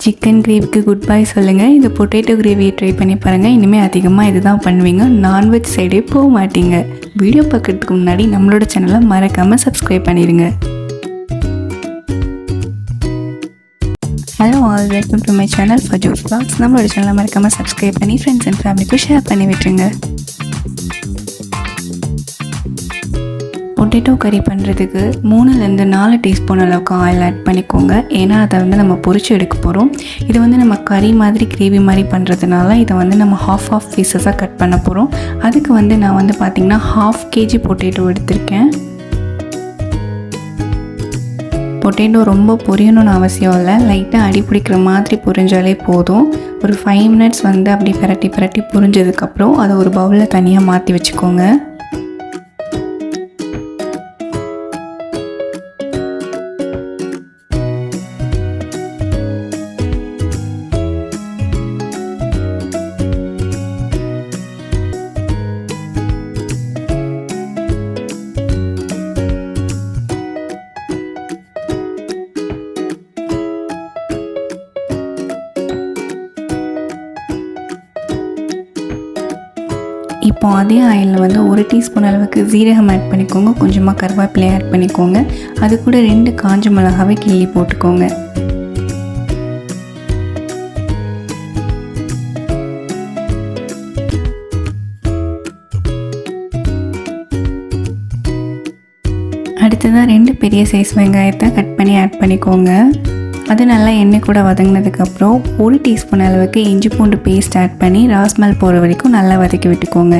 Chicken கிரேவிக்கு good bye சொல்லுங்கள். இந்த பொட்டேட்டோ கிரேவியை ட்ரை பண்ணி பாருங்கள். இனிமேல் அதிகமாக இது தான் பண்ணுவீங்க, நான்வெஜ் சைடே போக மாட்டீங்க. வீடியோ பார்க்கறதுக்கு முன்னாடி நம்மளோட சேனலை மறக்காமல் சப்ஸ்கிரைப் பண்ணிடுங்க. Hello all, welcome to my channel Fajoos vlogs. நம்மளோட சேனலை மறக்காமல் சப்ஸ்கிரைப் பண்ணி ஃப்ரெண்ட்ஸ் அண்ட் ஃபேமிலிக்கும் ஷேர் பண்ணி விட்டுருங்க. பொட்டேட்டோ கறி பண்ணுறதுக்கு 3-4 டீஸ்பூன் அளவுக்கு ஆயில் ஆட் பண்ணிக்கோங்க. ஏன்னா அதை நம்ம பொரிச்சு எடுக்க போகிறோம். இது நம்ம கறி மாதிரி கிரேவி மாதிரி பண்ணுறதுனால இதை நம்ம ஹாஃப் பீசஸாக கட் பண்ண போகிறோம். அதுக்கு நான் பார்த்திங்கன்னா 1/2 kg பொட்டேட்டோ எடுத்திருக்கேன். பொட்டேட்டோ ரொம்ப பொரியணும்னு அவசியம் இல்லை, லைட்டாக அடி பிடிக்கிற மாதிரி பொரிஞ்சாலே போதும். ஒரு 5 மினிட்ஸ் அப்படி பிரட்டி பொரிஞ்சதுக்கப்புறம் அதை ஒரு பவுலில் தனியாக மாற்றி வச்சுக்கோங்க. இப்போ அதே ஆயிலில் 1 டீஸ்பூன் அளவுக்கு ஜீரகம் ஆட் பண்ணிக்கோங்க. கொஞ்சமாக கருவேப்பிலை ஆட் பண்ணிக்கோங்க. அது கூட 2 காஞ்ச மிளகாவை கிள்ளி போட்டுக்கோங்க. அடுத்ததாக 2 பெரிய சைஸ் வெங்காயத்தை கட் பண்ணி ஆட் பண்ணிக்கோங்க. அது நல்லா எண்ணெய் கூட வதங்கினதுக்கப்புறம் 1 டீஸ்பூன் அளவுக்கு இஞ்சி பூண்டு பேஸ்ட் ஆட் பண்ணி ராஸ்மல் போகிற வரைக்கும் நல்லா வதக்கி விட்டுக்கோங்க.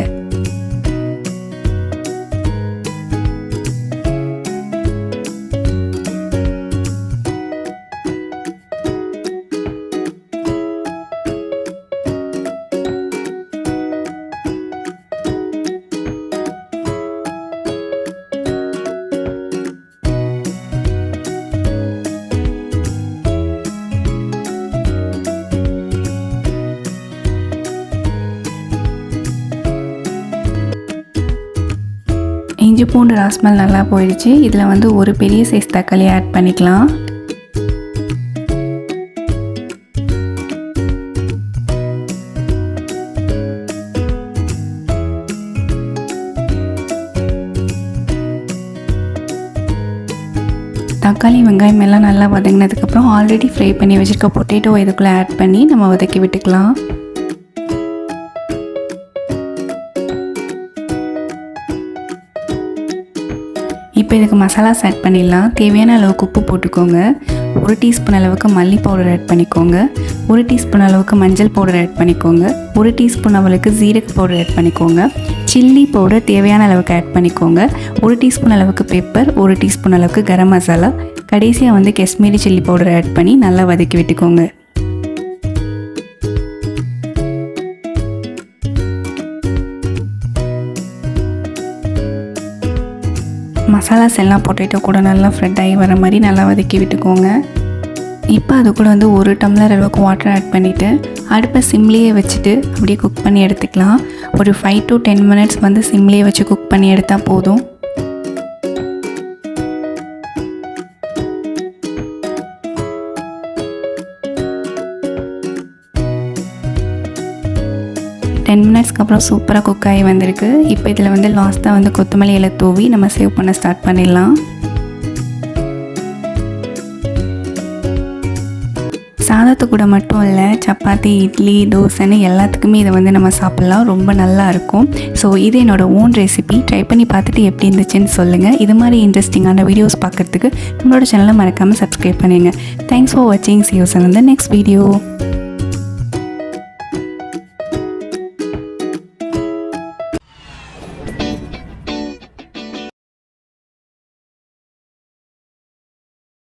இஞ்சி பூண்டு ராஸ்மல் நல்லா போயிடுச்சு. இதில் ஒரு பெரிய சைஸ் தக்காளி ஆட் பண்ணிக்கலாம். தக்காளி வெங்காயம் எல்லாம் நல்லா வதங்கினதுக்கப்புறம் ஆல்ரெடி ஃப்ரை பண்ணி வச்சுருக்க பொட்டேட்டோ இதுக்குள்ளே ஆட் பண்ணி நம்ம வதக்கி விட்டுக்கலாம். இப்போ இதுக்கு மசாலாஸ் ஆட் பண்ணிடலாம். தேவையான அளவுக்கு உப்பு போட்டுக்கோங்க. 1 டீஸ்பூன் அளவுக்கு மல்லி பவுடர் ஆட் பண்ணிக்கோங்க. 1 டீஸ்பூன் அளவுக்கு மஞ்சள் பவுடர் ஆட் பண்ணிக்கோங்க. 1 டீஸ்பூன் அளவுக்கு ஜீரக பவுடர் ஆட் பண்ணிக்கோங்க. சில்லி பவுடர் தேவையான அளவுக்கு ஆட் பண்ணிக்கோங்க. 1 டீஸ்பூன் அளவுக்கு பெப்பர், 1 டீஸ்பூன் அளவுக்கு கரம் மசாலா, கடைசியாக காஷ்மீரி சில்லி பவுடர் ஆட் பண்ணி நல்லா வதக்கி விட்டுக்கோங்க. மசாலாஸ் எல்லாம் பொட்டேட்டோ கூட நல்லா ஃப்ரெட் ஆகி வர மாதிரி நல்லா வதக்கி விட்டுக்கோங்க. இப்போ அது கூட 1 டம்ளர் அளவுக்கு வாட்டர் ஆட் பண்ணிவிட்டு அடுப்பை சிம்லேயே வச்சுட்டு அப்படியே குக் பண்ணி எடுத்துக்கலாம். ஒரு 5 to 10 மினிட்ஸ் சிம்லேயே வச்சு குக் பண்ணி எடுத்தால் போதும். டென் மினிட்ஸ்க்கு அப்புறம் சூப்பராக குக் ஆகி வந்திருக்கு. இப்போ இதில் லாஸ்ட்டாக கொத்தமல்லி இலை தூவி நம்ம சேவ் பண்ண ஸ்டார்ட் பண்ணிடலாம். சாதத்து கூட மட்டும் இல்லை, சப்பாத்தி, இட்லி, தோசைன்னு எல்லாத்துக்குமே இதை நம்ம சாப்பிட்லாம். ரொம்ப நல்லா இருக்கும். ஸோ இது என்னோட ஓன் ரெசிபி. ட்ரை பண்ணி பார்த்துட்டு எப்படி இருந்துச்சுன்னு சொல்லுங்கள். இது மாதிரி இன்ட்ரெஸ்டிங்கான வீடியோஸ் பார்க்குறதுக்கு நம்மளோட சேனலை மறக்காமல் சப்ஸ்கிரைப் பண்ணுங்கள். தேங்க்ஸ் ஃபார் வாட்சிங். See you in the next video.